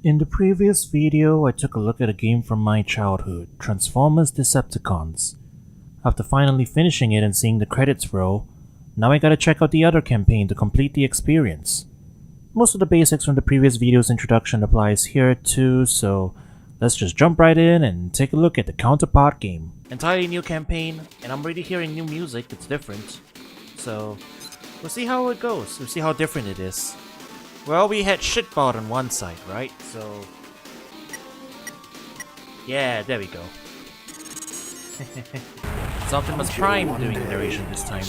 In the previous video, I took a look at a game from my childhood, Transformers Decepticons. After finally finishing it and seeing the credits roll, now I gotta check out the other campaign to complete the experience. Most of the basics from the previous video's introduction applies here too, so let's just jump right in and take a look at the counterpart game. Entirely new campaign, and I'm already hearing new music that's different. So, we'll see how it goes, we'll see how different it is. Well, we had shitbot on one side, right? So... yeah, there we go. It's Optimus Prime doing the narration this time.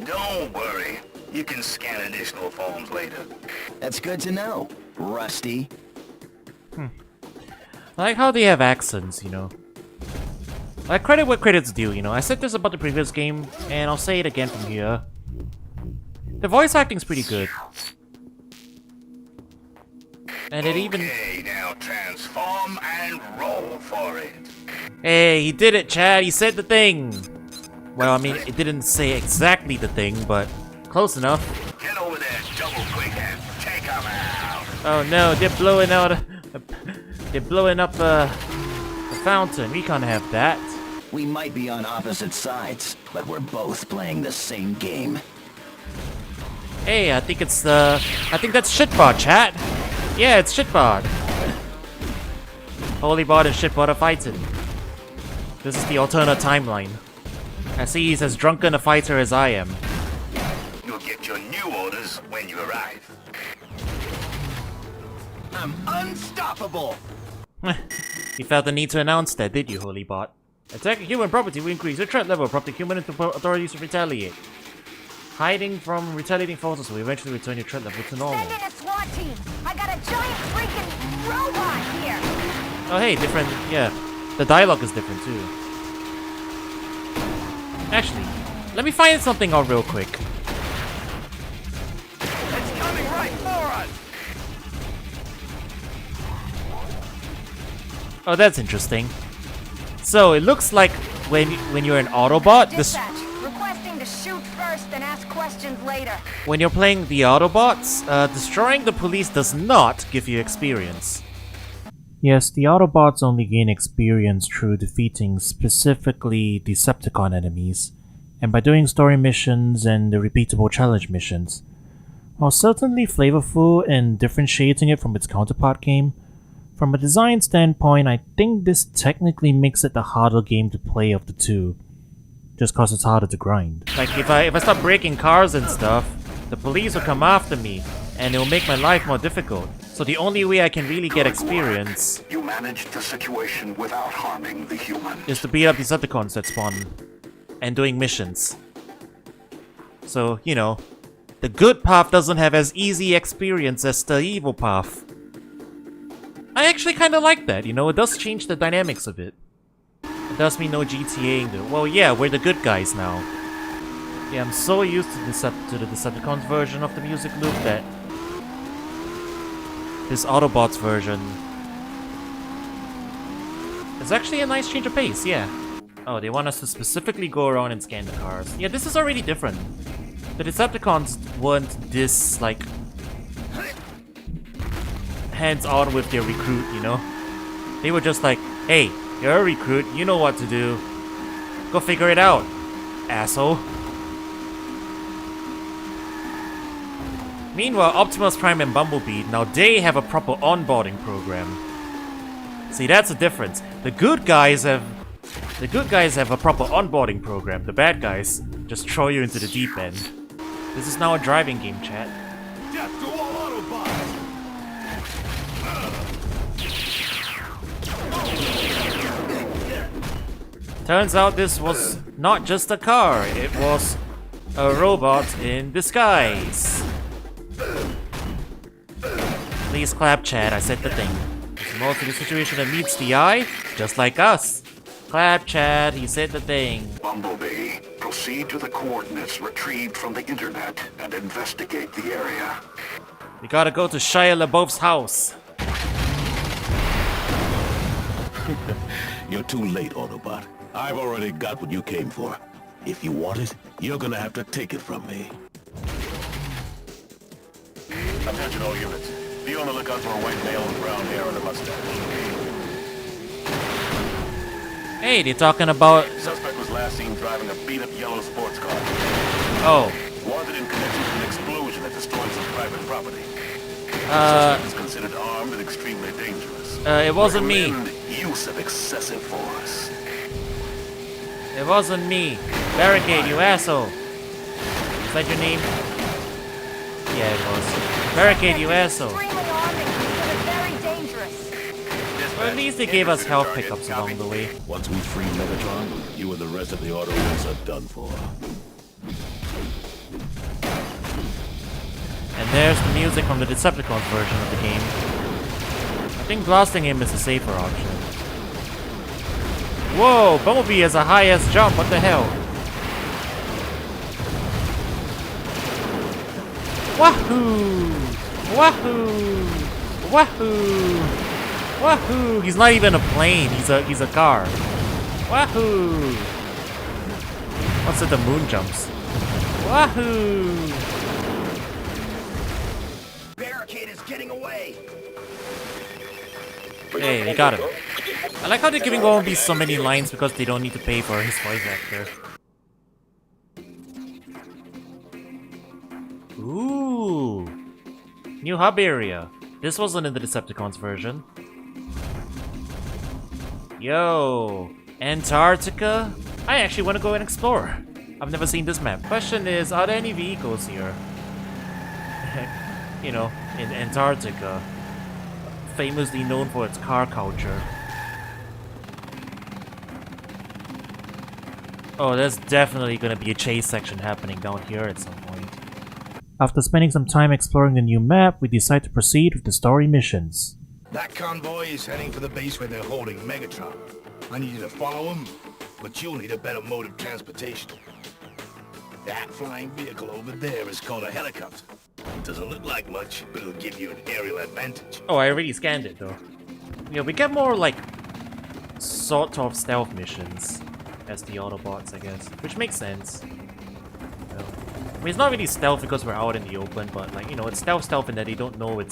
Don't worry. You can scan additional forms later. That's good to know, Rusty. I like how they have accents, you know. Like, credit what credit's due, you know. I said this about the previous game, and I'll say it again from here. The voice acting's pretty good. And it even... Okay, now transform and roll for it. Hey, he did it, Chad! He said the thing! Well, I mean, it didn't say exactly the thing, but close enough. Get over there, double quick, and take them out. Oh no, they're blowing out... they're blowing up a fountain. We can't have that. We might be on opposite sides, but we're both playing the same game. Hey, I think it's the... I think that's Shitbot, chat! Yeah, it's Shitbot! Holybot and Shitbot are fighting. This is the alternate timeline. I see he's as drunken a fighter as I am. You'll get your new orders when you arrive. I'm unstoppable! You felt the need to announce that, did you, Holybot? Attacking human property will increase your threat level, prompting human authorities to retaliate. Hiding from retaliating forces will eventually return your threat level to normal. Send in a SWAT team! I got a giant freaking robot here! Oh hey, different, yeah. The dialogue is different too. Actually, let me find something out real quick. It's coming right for us. Oh, that's interesting. So, it looks like when you're an Autobot, Dispatch, requesting to shoot first and ask questions later. when you're playing the Autobots, destroying the police does not give you experience. Yes, the Autobots only gain experience through defeating specifically Decepticon enemies, and by doing story missions and the repeatable challenge missions. While certainly flavorful and differentiating it from its counterpart game, from a design standpoint, I think this technically makes it the harder game to play of the two, just cause it's harder to grind. Like, if I start breaking cars and stuff, the police will come after me, and it will make my life more difficult. So the only way I can really get experience You managed the situation without harming the human. is to beat up Decepticons that spawn, and doing missions. So, you know, the good path doesn't have as easy experience as the evil path. I actually kinda like that, you know, it does change the dynamics a bit. It does mean no GTAing though. Well, yeah, we're the good guys now. Yeah, I'm so used to the Decepticons version of the music loop that this Autobots version is actually a nice change of pace, yeah. Oh, they want us to specifically go around and scan the cars. Yeah, this is already different. The Decepticons weren't this, like, hands-on with their recruit, you know? They were just like, hey, you're a recruit, you know what to do. Go figure it out, asshole. Meanwhile, Optimus Prime and Bumblebee, now they have a proper onboarding program. See, that's the difference. The good guys have a proper onboarding program. The bad guys just throw you into the deep end. This is now a driving game, chat. Death to all Autobots! Turns out this was not just a car, it was a robot in disguise. Please clap, chat, I said the thing. There's more to the situation that meets the eye, just like us. Clap, chat, he said the thing. Bumblebee, proceed to the coordinates retrieved from the internet and investigate the area. We gotta go to Shia LaBeouf's house. You're too late, Autobot. I've already got what you came for. If you want it, you're gonna have to take it from me. Attention all units. Be on the lookout for a white male with brown hair and a mustache. Hey, they're talking about... Suspect was last seen driving a beat-up yellow sports car. Oh. Wanted in connection with an explosion that destroyed some private property. Suspect is considered armed and extremely dangerous. It wasn't me. Recommend use of excessive force. It wasn't me. Barricade, you asshole. Is that your name? Yeah, it was. Barricade, you asshole. Extremely armed and considered very dangerous. Well, at least they gave us health pickups along the way. Once we free Megatron, you and the rest of the Autobots are done for. And there's the music from the Decepticons version of the game. I think blasting him is a safer option. Whoa, Bumblebee has a high-ass jump, what the hell? Wahoo! Wahoo! Wahoo! Wahoo! He's not even a plane, he's a car. Wahoo! What's it, the moon jumps? Wahoo! Barricade is getting away. Hey, we got him. I like how they're giving Bumblebee so many lines because they don't need to pay for his voice actor. Ooh! New hub area. This wasn't in the Decepticons version. Yo! Antarctica? I actually want to go and explore. I've never seen this map. Question is, are there any vehicles here? You know, in Antarctica. Famously known for its car culture. Oh, there's definitely gonna be a chase section happening down here at some point. After spending some time exploring the new map, we decide to proceed with the story missions. That convoy is heading for the base where they're holding Megatron. I need you to follow them, but you'll need a better mode of transportation. That flying vehicle over there is called a helicopter. It doesn't look like much, but it'll give you an aerial advantage. Oh, I already scanned it though. Yeah, we get more like sort of stealth missions as the Autobots, I guess, which makes sense. I mean, it's not really stealth because we're out in the open, but like, you know, it's stealth in that they don't know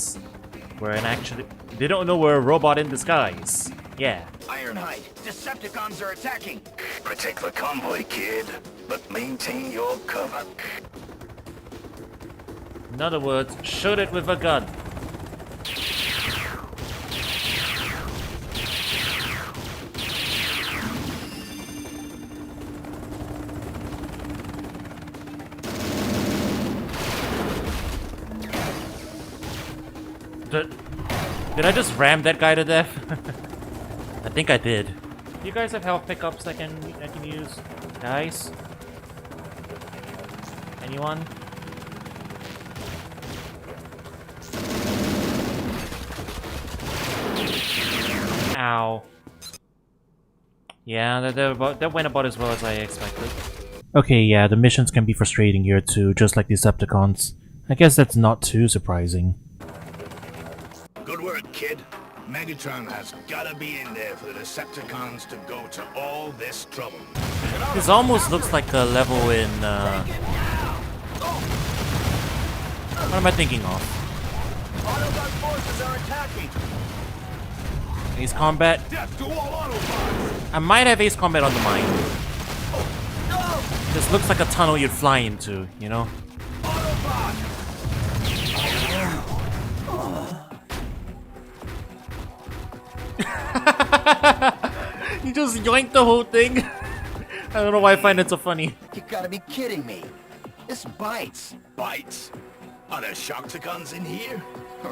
they don't know we're a robot in disguise. Yeah. Ironhide, Decepticons are attacking. Protect the convoy, kid, but maintain your cover. In other words, shoot it with a gun. Did I just ram that guy to death? I think I did. Do you guys have health pickups I can use? Guys? Anyone? Ow. Yeah, that went about as well as I expected. Okay, yeah, the missions can be frustrating here too, just like Decepticons. I guess that's not too surprising. Good work, kid. Megatron has gotta be in there for the Decepticons to go to all this trouble. This almost looks like a level in, what am I thinking of? Autobot forces are attacking. Ace Combat? Death to all Autobots! I might have Ace Combat on the mind. This looks like a tunnel you'd fly into, you know? You just yoinked the whole thing? I don't know why I find it so funny. You gotta be kidding me. This bites. Bites? Are there Shockticons in here?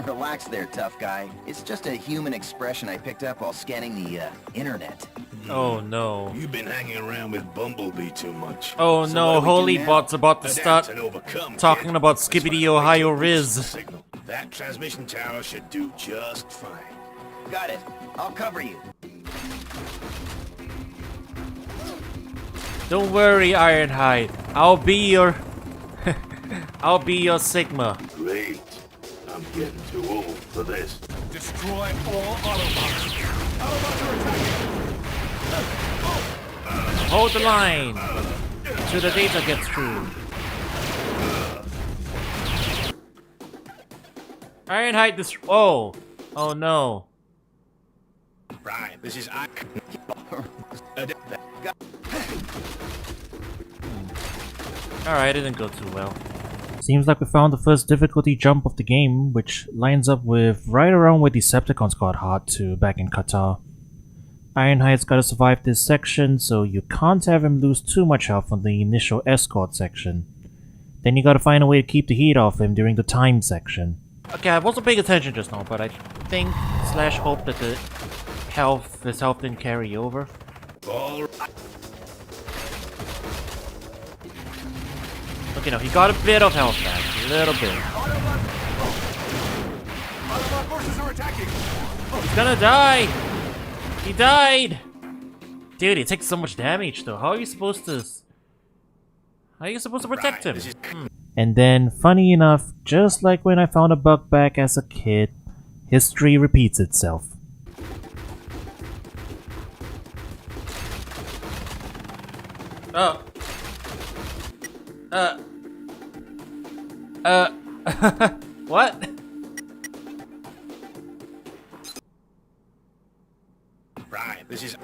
Relax there, tough guy. It's just a human expression I picked up while scanning the, internet. Oh no. You've been hanging around with Bumblebee too much. Oh So no, what do we do Holy now? Bot's about to Adapt start and overcome, talking kid. about Let's Skibbity find a Ohio way to reach Riz. the signal. That transmission tower should do just fine. Got it. I'll cover you. Don't worry, Ironhide. I'll be your... I'll be your Sigma. Great. I'm getting too old for this. Destroy all Autobots. Autobots are attacking. Hold the line till the data gets through. Ironhide this. Oh! Oh no. Brian, this is I. Alright, it didn't go too well. Seems like we found the first difficulty jump of the game, which lines up with right around where Decepticons got hard to back in Qatar. Ironhide's gotta survive this section, so you can't have him lose too much health on the initial escort section. Then you gotta find a way to keep the heat off him during the time section. Okay, I wasn't paying attention just now, but I think slash hope that his health didn't carry over. All right. Okay, no, he got a bit of health back, a little bit. Autobot forces are attacking. He's gonna die! He died! Dude, he takes so much damage though. How are you supposed to protect him? And then, funny enough, just like when I found a bug back as a kid, history repeats itself. What? Brian, this is.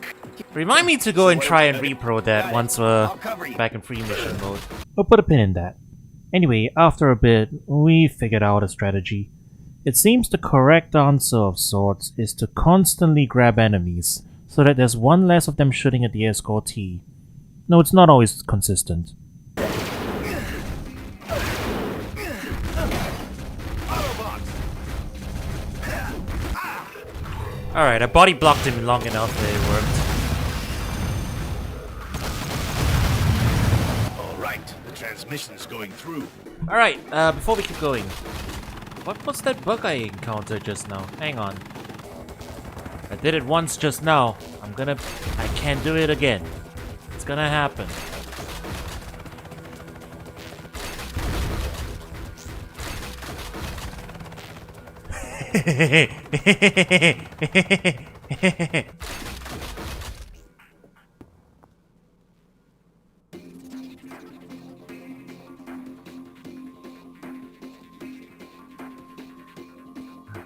Remind me to go and try and repro that once we're back in free mission mode. We'll put a pin in that. Anyway, after a bit, we figured out a strategy. It seems the correct answer of sorts is to constantly grab enemies, so that there's one less of them shooting at the escortee. No, it's not always consistent. Alright, I body blocked him long enough that it worked. All right, the transmission's going through. Alright, before we keep going, what was that bug I encountered just now? Hang on. I did it once just now. I can't do it again. It's gonna happen.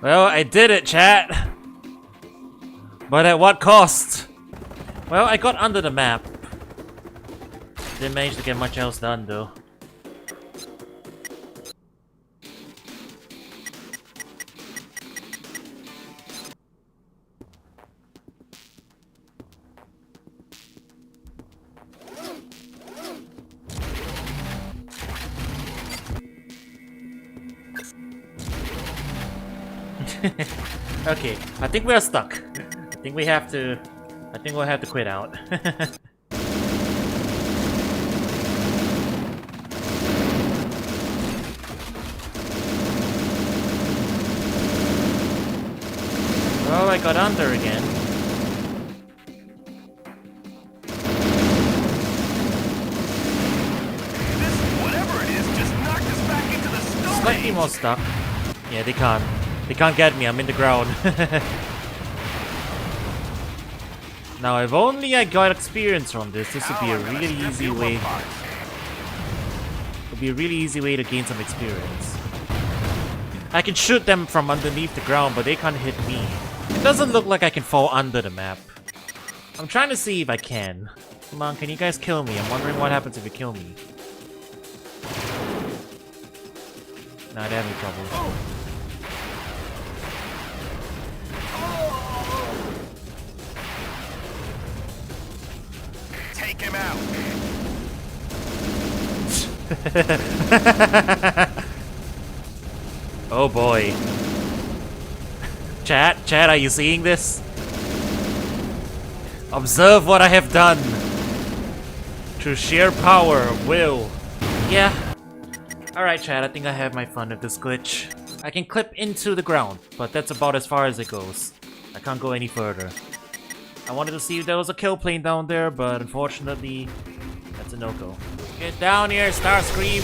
Well, I did it, chat! But at what cost? Well, I got under the map. Didn't manage to get much else done, though. Okay, I think we are stuck. I think we'll have to quit out. Oh, I got under again. This, whatever it is, just knocked us back into the stone. Slightly more stuck. Yeah, they can't. They can't get me, I'm in the ground. Now, if only I got experience from this would be a really easy way. It would be a really easy way to gain some experience. I can shoot them from underneath the ground, but they can't hit me. It doesn't look like I can fall under the map. I'm trying to see if I can. Come on, can you guys kill me? I'm wondering what happens if you kill me. Nah, they're having trouble. Take him out. Oh boy. Chat, are you seeing this? Observe what I have done. Through sheer power of will. Yeah. Alright, chat, I think I have my fun with this glitch. I can clip into the ground, but that's about as far as it goes. I can't go any further. I wanted to see if there was a kill plane down there, but unfortunately, that's a no-go. Get down here, Starscream!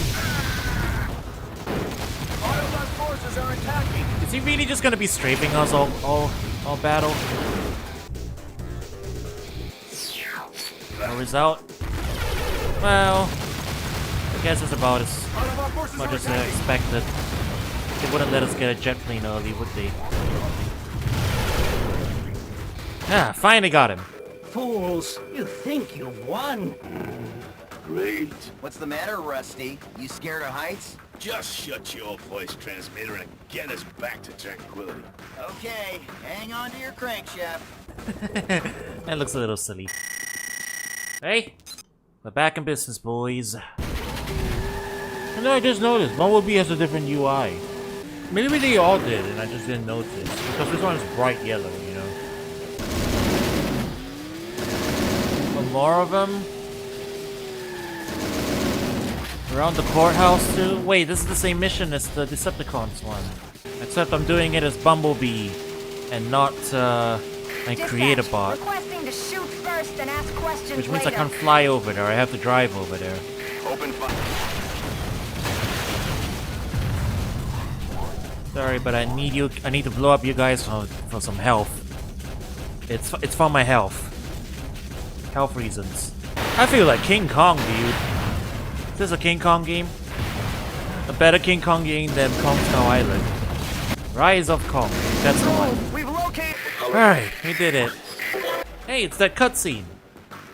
Autobot forces are attacking. Is he really just gonna be strafing us all battle? No result? Well, I guess it's about as much as I expected. They wouldn't let us get a jet plane early, would they? Ah, finally got him. Fools, you think you've won? Great. What's the matter, Rusty? You scared of heights? Just shut your voice transmitter and get us back to tranquility. Okay, hang on to your crankshaft. That looks a little silly. Hey, we're back in business, boys. And I just noticed, Bumblebee has a different UI. Maybe they all did, and I just didn't notice. Because this one is bright yellow, you know? But more of them. Around the courthouse too? Wait, this is the same mission as the Decepticons one. Except I'm doing it as Bumblebee and not a creator bot. Requesting to shoot first and ask questions Which means later. I can't fly over there, I have to drive over there. Open fire. Sorry, but I need to blow up you guys for some health. It's for my health. Health reasons. I feel like King Kong, dude. Is this a King Kong game? A better King Kong game than Kong Skull Island. Rise of Kong. That's the one. We've located... Alright, we did it. Hey, it's that cutscene.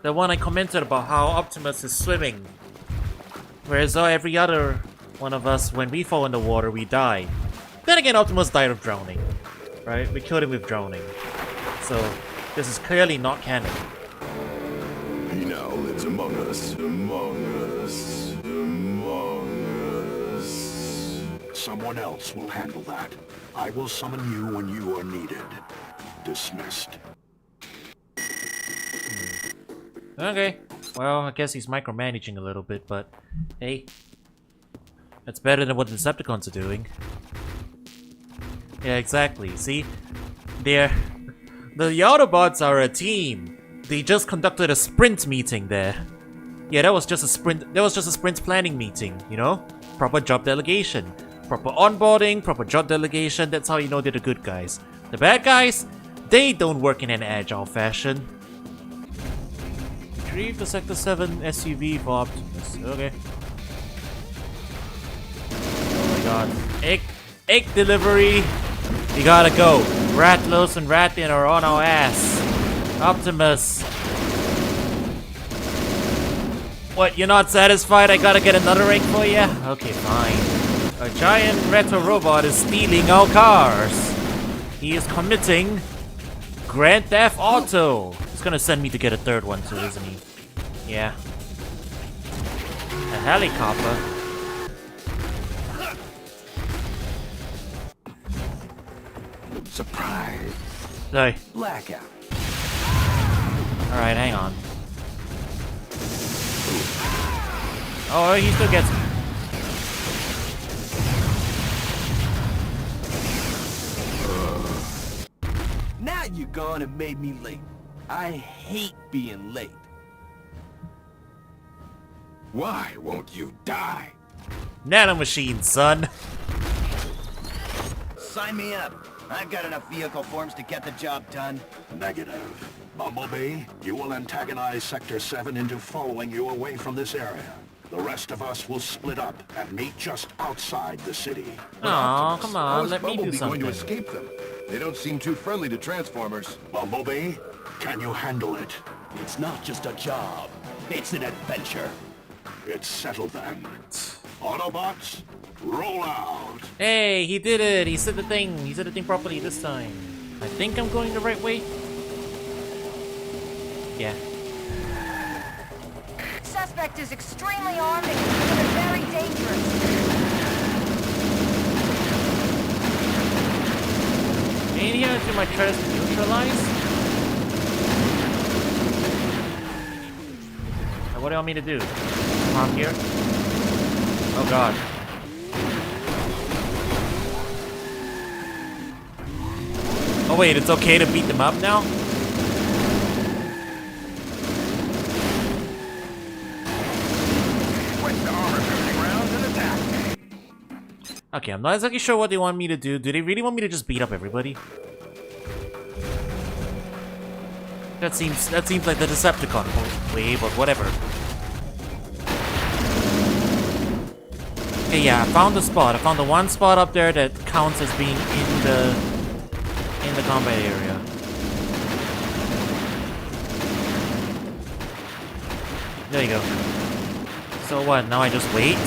The one I commented about how Optimus is swimming. Whereas every other one of us, when we fall in the water, we die. Then again, Optimus died of drowning. Right? We killed him with drowning. So, this is clearly not canon. He now lives among us, Someone else will handle that. I will summon you when you are needed. Dismissed. Okay. Well, I guess he's micromanaging a little bit, but hey. That's better than what the Decepticons are doing. Yeah, exactly. See? The Autobots are a team. They just conducted a sprint meeting there. Yeah, that was just a sprint planning meeting, you know? Proper job delegation. Proper onboarding, proper job delegation. That's how you know they're the good guys. The bad guys, they don't work in an agile fashion. Retrieve the Sector 7 SUV for Optimus. Okay. Oh my god. Egg delivery. We gotta go. Ratlos and Ratin are on our ass. Optimus. What, you're not satisfied? I gotta get another egg for you? Okay, fine. A giant retro robot is stealing our cars. He is committing Grand Theft Auto. He's gonna send me to get a third one too, isn't he? Yeah. A helicopter. Surprise. Sorry. Blackout. Alright, hang on. Oh, he still gets me. Now you're gone and made me late. I hate being late. Why won't you die? Nanomachine, son. Sign me up. I've got enough vehicle forms to get the job done. Negative. Bumblebee, you will antagonize Sector 7 into following you away from this area. The rest of us will split up and meet just outside the city. Aw, come How on, is let me do Bumblebee going something. to escape them? They don't seem too friendly to Transformers. Bumblebee, can you handle it? It's not just a job. It's an adventure. It's settled then. Autobots, roll out. Hey, he did it. He said the thing. He said the thing properly this time. I think I'm going the right way. Yeah. Suspect is extremely armed and considered very dangerous. Ain't here to my tries to neutralize? Now, what do you want me to do? Come here? Oh god. Oh wait, it's okay to beat them up now? Okay, I'm not exactly sure what they want me to do. Do they really want me to just beat up everybody? That seems like the Decepticon way, but whatever. Okay, yeah, I found the spot. I found the one spot up there that counts as being in the combat area. There you go. So what? Now I just wait?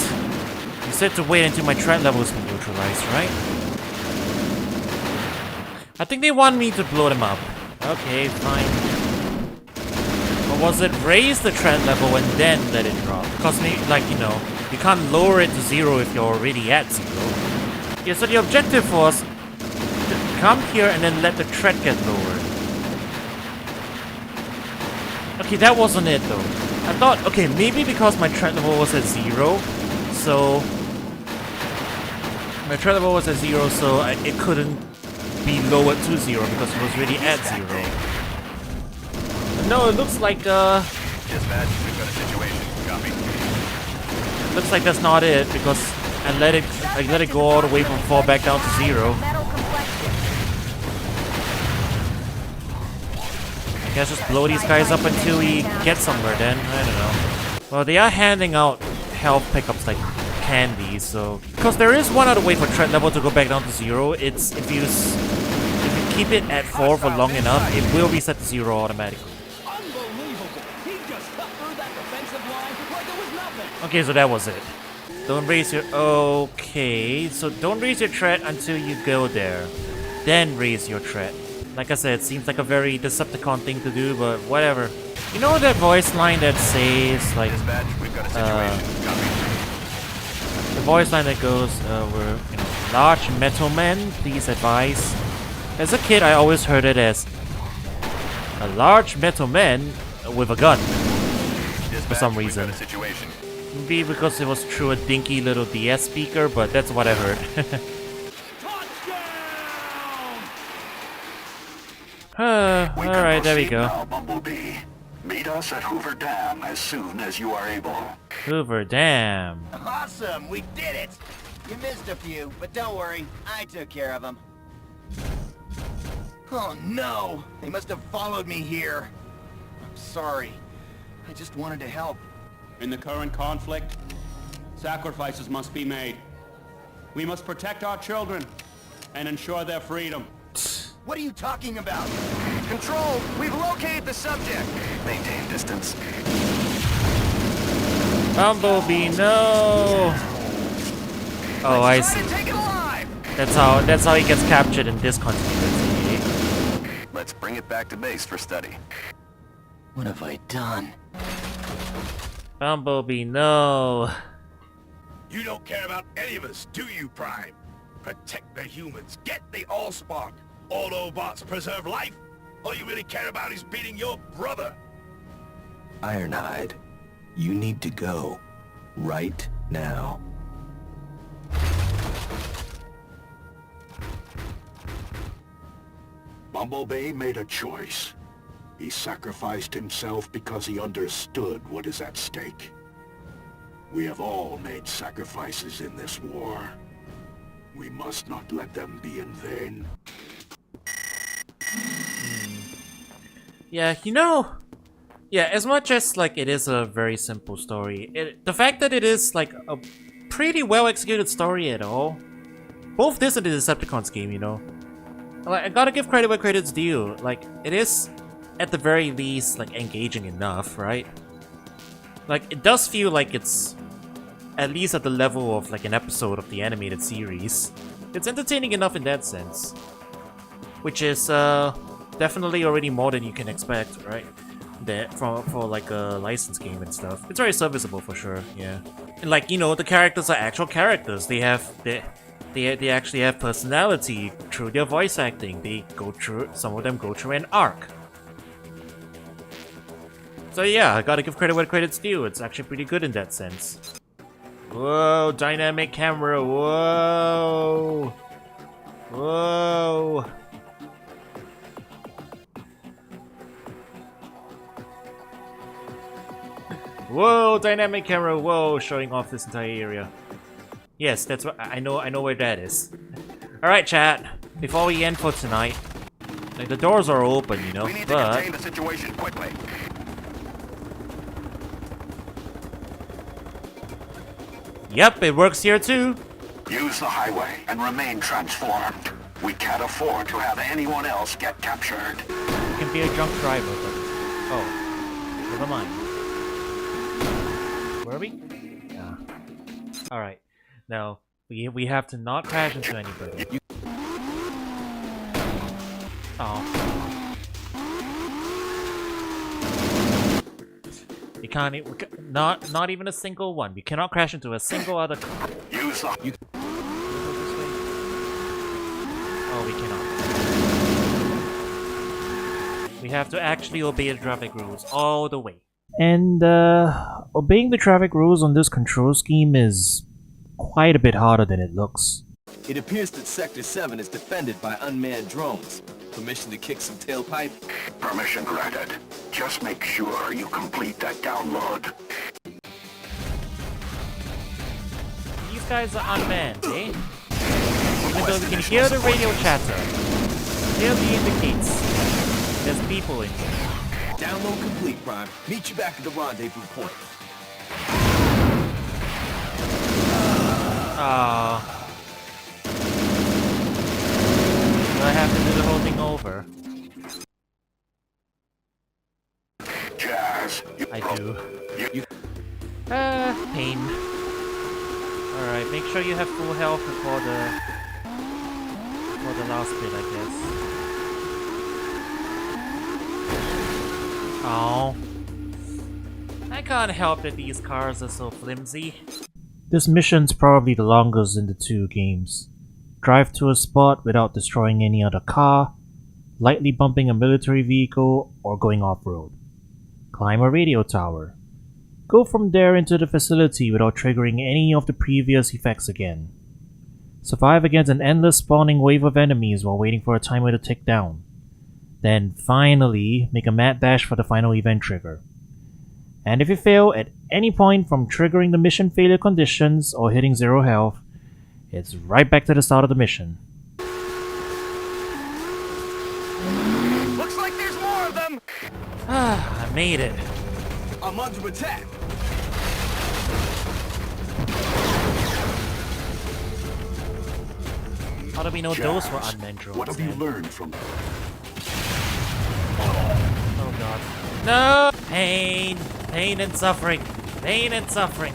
You said to wait until my threat level has been neutralized, right? I think they want me to blow them up. Okay, fine. Or was it raise the threat level and then let it drop? Because, like, you know, you can't lower it to 0 if you're already at 0. Yeah, so the objective was to come here and then let the threat get lowered. Okay, that wasn't it though. I thought, okay, maybe because my threat level was at 0, so... My threat level was at 0, so it couldn't be lowered to 0 because it was already at 0. But no, it looks like, Dispatch, we've got a situation. Copy. looks like that's not it because I let it go all the way from fall back down to 0. Metal complexion. I guess just blow these guys up until we get somewhere then. I don't know. Well, they are handing out health pickups like candy, so... Because there is one other way for threat level to go back down to 0. It's if you keep it at 4 for long enough, it will reset to 0 automatically. Unbelievable. He just cut through that defensive line like it was nothing. Okay, so that was it. Don't raise your... Okay, so don't raise your threat until you go there. Then raise your threat. Like I said, it seems like a very Decepticon thing to do, but whatever. You know that voice line that says, like... Dispatch, we've got a situation. Copy. The voice line that goes, we're, you know, large metal men, please advise. As a kid, I always heard it as a large metal man with a gun. Dispatch, some we've reason. got a situation. Maybe because it was through a dinky little DS speaker, but that's what I heard. Alright, there we go. Now, Bumblebee. Meet us at Hoover Dam as soon as you are able. Hoover Dam. Awesome, we did it! You missed a few, but don't worry, I took care of them. Oh no, they must have followed me here. I'm sorry, I just wanted to help. In the current conflict, sacrifices must be made. We must protect our children and ensure their freedom. What are you talking about? Control, we've located the subject. Maintain distance. Bumblebee, no! Oh, I see. Take it alive! That's how he gets captured in this continuity. Let's bring it back to base for study. What have I done? Bumblebee, no. You don't care about any of us, do you, Prime? Protect the humans, get the Allspark. Autobots preserve life. All you really care about is beating your brother. Ironhide, you need to go. Right now. Bumblebee made a choice. He sacrificed himself because he understood what is at stake. We have all made sacrifices in this war. We must not let them be in vain. Yeah, you know... Yeah, as much as, like, it is a very simple story, the fact that it is, like, a pretty well-executed story at all, both this and the Decepticons game, you know, like, I gotta give credit where credit's due. Like, it is, at the very least, like, engaging enough, right? Like, it does feel like it's at least at the level of, like, an episode of the animated series. It's entertaining enough in that sense. Which is, definitely already more than you can expect, right? That for like a licensed game and stuff. It's very serviceable for sure, yeah. And like, you know, the characters are actual characters. They actually have personality through their voice acting. Some of them go through an arc. So yeah, I gotta give credit where credit's due. It's actually pretty good in that sense. Whoa, dynamic camera, whoa! Whoa! Whoa, dynamic camera, whoa, showing off this entire area. Yes, that's what I know where that is. Alright, chat. Before we end for tonight, like, the doors are open, you know, We need to but contain the situation quickly. Yep, it works here too. Use the highway and remain transformed. We can't afford to have anyone else get captured. You can be a drunk driver, but... Oh. Never mind. Were we? Yeah. Alright. Now, we have to not crash into anybody. Oh. You can't... Not even a single one. We cannot crash into a single other car. Use the... Oh, we cannot. We have to actually obey the traffic rules all the way. And, obeying the traffic rules on this control scheme is quite a bit harder than it looks. It appears that Sector 7 is defended by unmanned drones. Permission to kick some tailpipe? Permission granted. Just make sure you complete that download. These guys are unmanned, eh? Even though we can hear the radio chatter, clearly indicates there's people in here. Download complete, Prime. Meet you back at the rendezvous point. Do I have to do the whole thing over? Jazz, I do. you Pain. Alright, make sure you have full health before the last bit, I guess. Oh. I can't help that these cars are so flimsy. This mission's probably the longest in the two games. Drive to a spot without destroying any other car, lightly bumping a military vehicle, or going off-road. Climb a radio tower. Go from there into the facility without triggering any of the previous effects again. Survive against an endless spawning wave of enemies while waiting for a timer to tick down. Then finally, make a mad dash for the final event trigger. And if you fail at any point from triggering the mission failure conditions or hitting 0 health, it's right back to the start of the mission. Looks like there's more of them! I made it. I'm under attack. How do we know those were unmanned drones? What have you learned from... Oh god. No! Pain! Pain and suffering! Pain and suffering!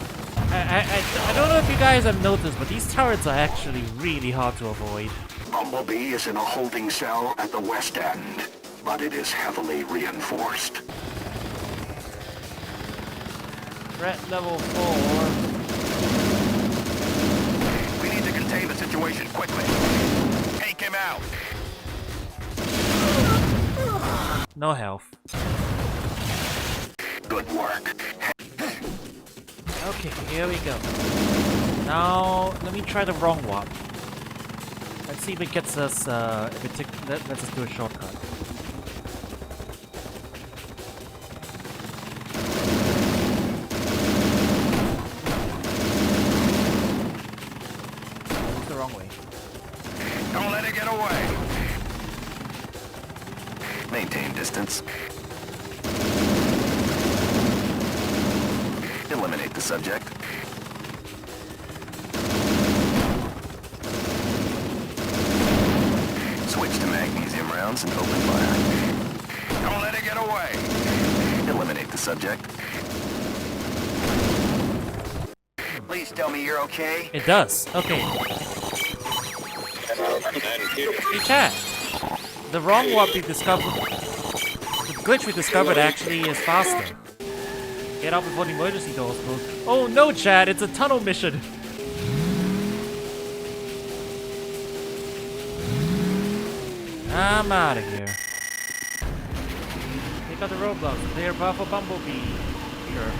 I don't know if you guys have noticed, but these turrets are actually really hard to avoid. Bumblebee is in a holding cell at the west end, but it is heavily reinforced. Threat level 4. We need to contain the situation quickly. Take him out. No health. Good work. Okay, here we go. Now, let me try the wrong one. Let's see if it gets us, lets us do a shortcut. It's the wrong way. Don't let it get away. Maintain distance. Eliminate the subject. Switch to magnesium rounds and open fire. Don't let it get away. Eliminate the subject. Please tell me you're okay. It does. Okay. Hey chat. The wrong warp we discovered... The glitch we discovered actually is faster. Get out before the emergency doors close. Oh no, Chad, it's a tunnel mission. I'm out of here. Take out the roadblocks. Clear path for Bumblebee. Sure.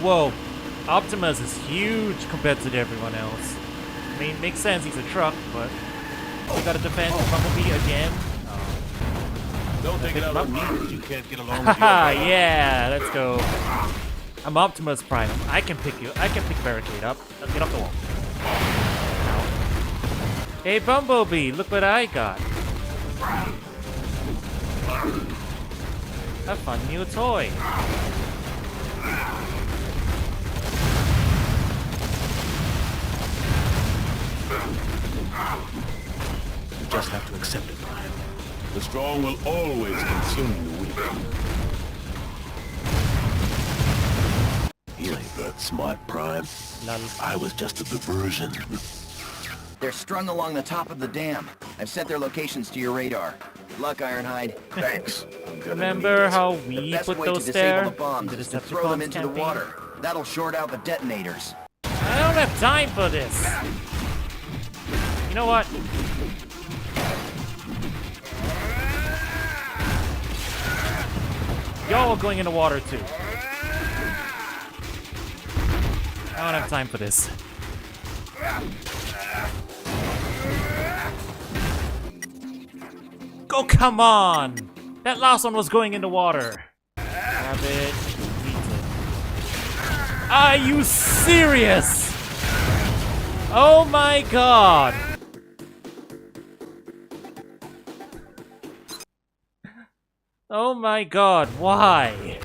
Whoa. Optimus is huge compared to everyone else. I mean, makes sense, he's a truck, but... We gotta defend Bumblebee again. Don't take it out on me that you can't get along with Haha, your yeah, let's go. I'm Optimus Prime. I can pick Barricade up. Let's get off the wall. Ow. Hey Bumblebee, look what I got. A fun new toy. Decepticon. The strong will always consume the weak. You ain't that smart, Prime. I was just a diversion. They're strung along the top of the dam. I've sent their locations to your radar. Good luck, Ironhide. Thanks. Remember how The we best put way to those disable there? the bombs in is to throw them Decepticons into the campaign? water. That'll short out the detonators. I don't have time for this. You know what? Y'all are going in the water too. I don't have time for this. Oh, come on! That last one was going in the water. Grab it. Eat it. Are you serious? Oh my god! Oh my god, why?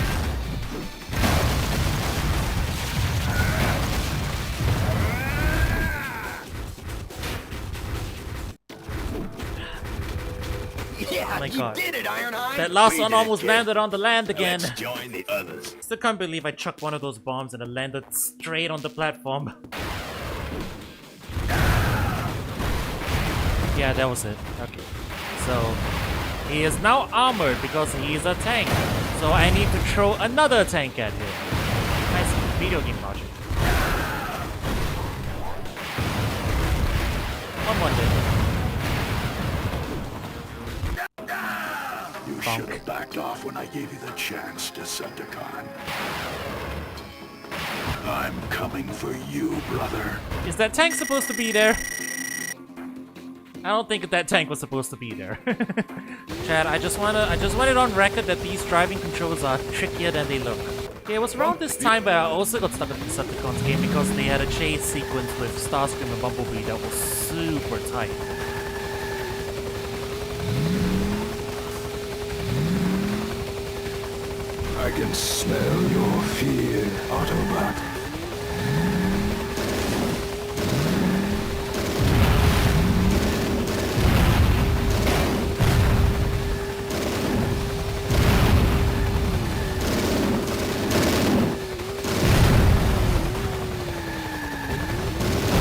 Yeah, Oh my you God. did it, Ironhide! That last We one did it, almost kid. landed on the land again. Let's join the others. Still can't believe I chucked one of those bombs and it landed straight on the platform. Yeah, that was it. Okay. So, he is now armored because he is a tank. So I need to throw another tank at him. Nice video game logic. One more did. You should have backed off when I gave you the chance, Decepticon. I'm coming for you, brother. Is that tank supposed to be there? I don't think that tank was supposed to be there. Chad, I just want it on record that these driving controls are trickier than they look. Okay, it was around this time where I also got stuck at the Decepticons game because they had a chase sequence with Starscream and Bumblebee that was super tight. I can smell your fear, Autobot.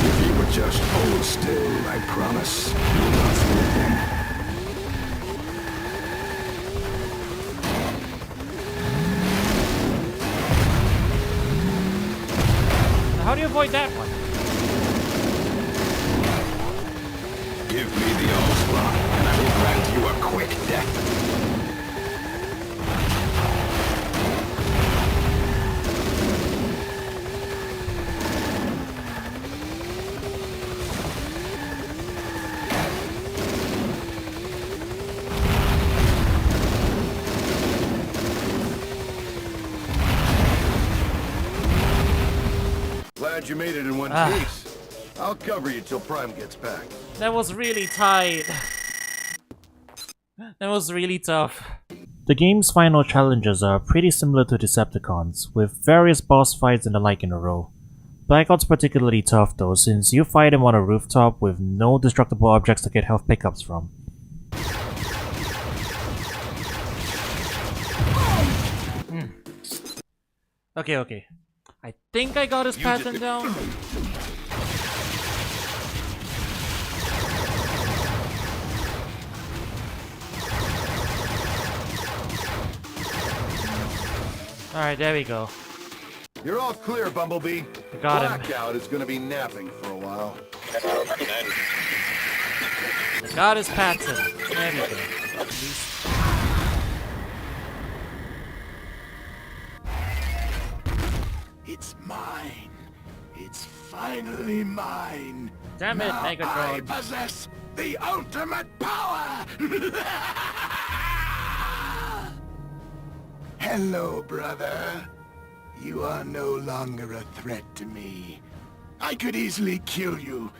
If you would just hold still, I promise you'll not feel them. How do you avoid that one? Give me the Allspark, and I will grant you a quick death. Glad you made it in one piece. I'll cover you till Prime gets back. That was really tight. That was really tough. The game's final challenges are pretty similar to Decepticons, with various boss fights and the like in a row. Blackout's particularly tough though, since you fight him on a rooftop with no destructible objects to get health pickups from. Okay. I think I got his pattern down. Alright, there we go. You're all clear, Bumblebee. Got him. Blackout is gonna be napping for a while. Got his pattern. There we go. At least. It's mine. It's finally mine. Damn it, Now I Megatron. possess the ultimate power! Hello, brother. You are no longer a threat to me. I could easily kill you,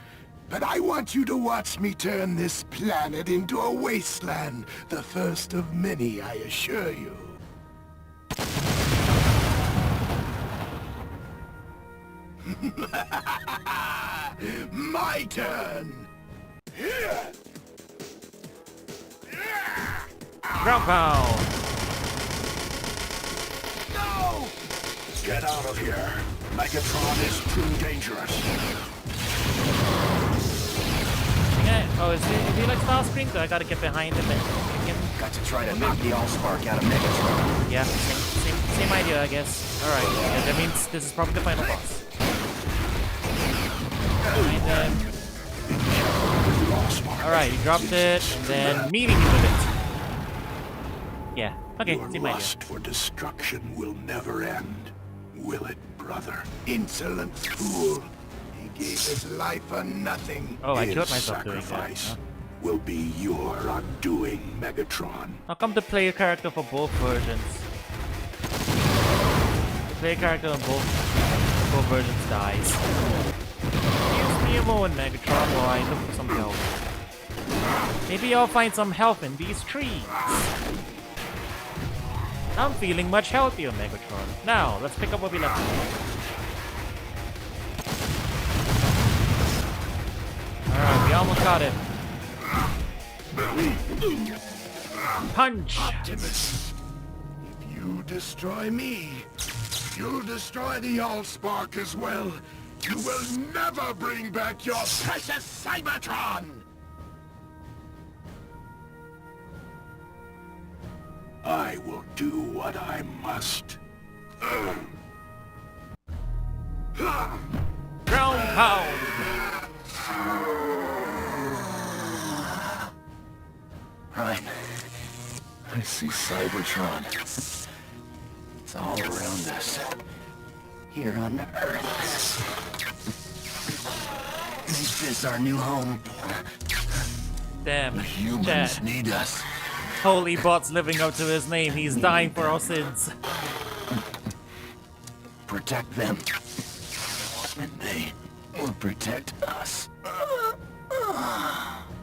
but I want you to watch me turn this planet into a wasteland. The first of many, I assure you. My turn! Here! Ground pound! No! Get out of here. Megatron is too dangerous. Yeah, oh, is he like Starscream? So I gotta get behind him and kick him? Got to try to knock the Allspark out of Megatron. Yeah, same idea, I guess. Alright, yeah, that means this is probably the final boss. Behind him. Alright, he dropped it, and then meeting him with it. Yeah, okay, Your same idea. lust for destruction will never end, will it, brother? Insolent fool. He gave his life for nothing. Oh, I his killed myself doing that. sacrifice Huh? will be your undoing, Megatron. How come the player character for both versions? The player character in both versions dies. Give me a moment, Megatron, while I look for some help. Maybe I'll find some health in these trees. I'm feeling much healthier, Megatron. Now, let's pick up where we left off. Alright, we almost got it. Punch! Optimus, if you destroy me, you'll destroy the Allspark as well. You will never bring back your precious Cybertron! I will do what I must. Ground pound! Ryan, I see Cybertron. It's all around us. Here on Earth. Make this our new home. Damn, Humans Chad. need us. Holy bot's living up to his name. He's dying for our sins. Protect them. And they will protect us.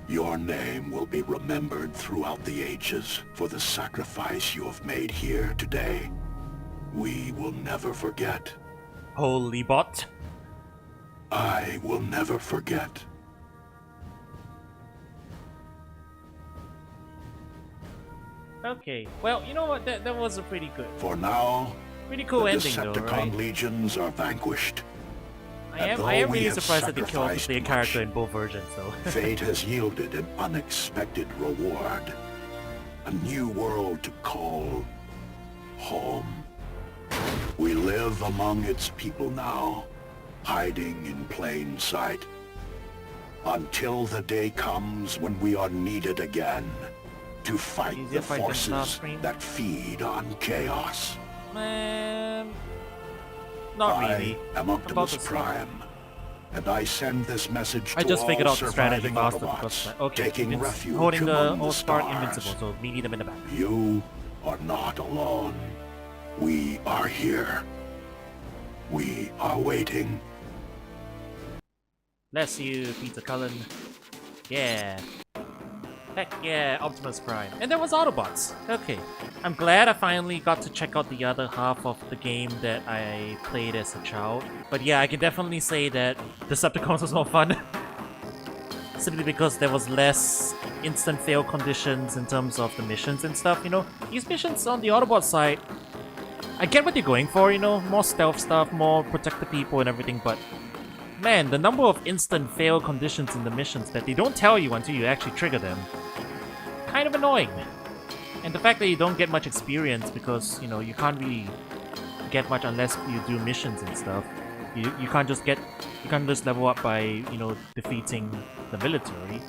Your name will be remembered throughout the ages for the sacrifice you have made here today. We will never forget. Holy bot. I will never forget. Okay, well, you know what? That was a pretty For now, cool the ending though, Decepticon right? legions are vanquished. I am though we really have surprised that they killed the sacrificed player much, character in both versions though. Fate has yielded an unexpected reward. A new world to call home. We live among its people now, hiding in plain sight. Until the day comes when we are needed again to fight Easier the fight than forces Starscream? that feed on chaos. Man, not really. I am About Optimus the same. Prime, and I send this message I to just all figured out the strategy surviving faster Autobots, because okay, taking it's refuge holding the among Allspark stars. invincible, so we need them in the back. You are not alone. We are here. We are waiting. Bless you, Peter Cullen. Yeah. Heck yeah, Optimus Prime. And there was Autobots. Okay. I'm glad I finally got to check out the other half of the game that I played as a child. But yeah, I can definitely say that Decepticons was more fun. Simply because there was less instant fail conditions in terms of the missions and stuff, you know? These missions on the Autobot side, I get what you're going for, you know? More stealth stuff, more protect the people and everything, but man, the number of instant fail conditions in the missions that they don't tell you until you actually trigger them, kind of annoying. And the fact that you don't get much experience because, you know, you can't really get much unless you do missions and stuff. You can't just level up by, you know, defeating the military.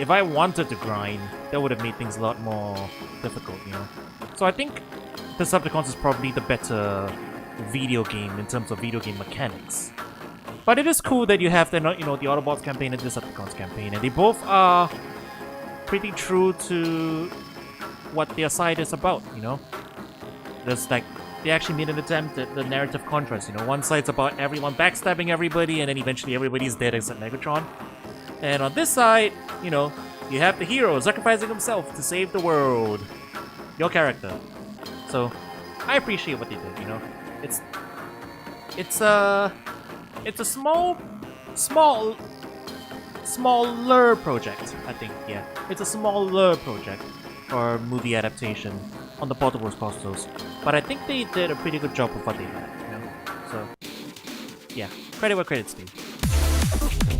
If I wanted to grind, that would have made things a lot more difficult, you know. So I think Decepticons is probably the better video game in terms of video game mechanics. But it is cool that you have the, you know, the Autobots campaign and the Decepticons campaign, and they both are pretty true to what their side is about, you know? There's like, they actually made an attempt at the narrative contrast, you know? One side's about everyone backstabbing everybody, and then eventually everybody's dead except Megatron. And on this side, you know, you have the hero sacrificing himself to save the world. Your character. So, I appreciate what they did, you know? It's a smaller project, I think, yeah. It's a smaller project. or movie adaptation on the Baltimore Costos, but I think they did a pretty good job with what they had, you know? So, yeah, credit where credit's due.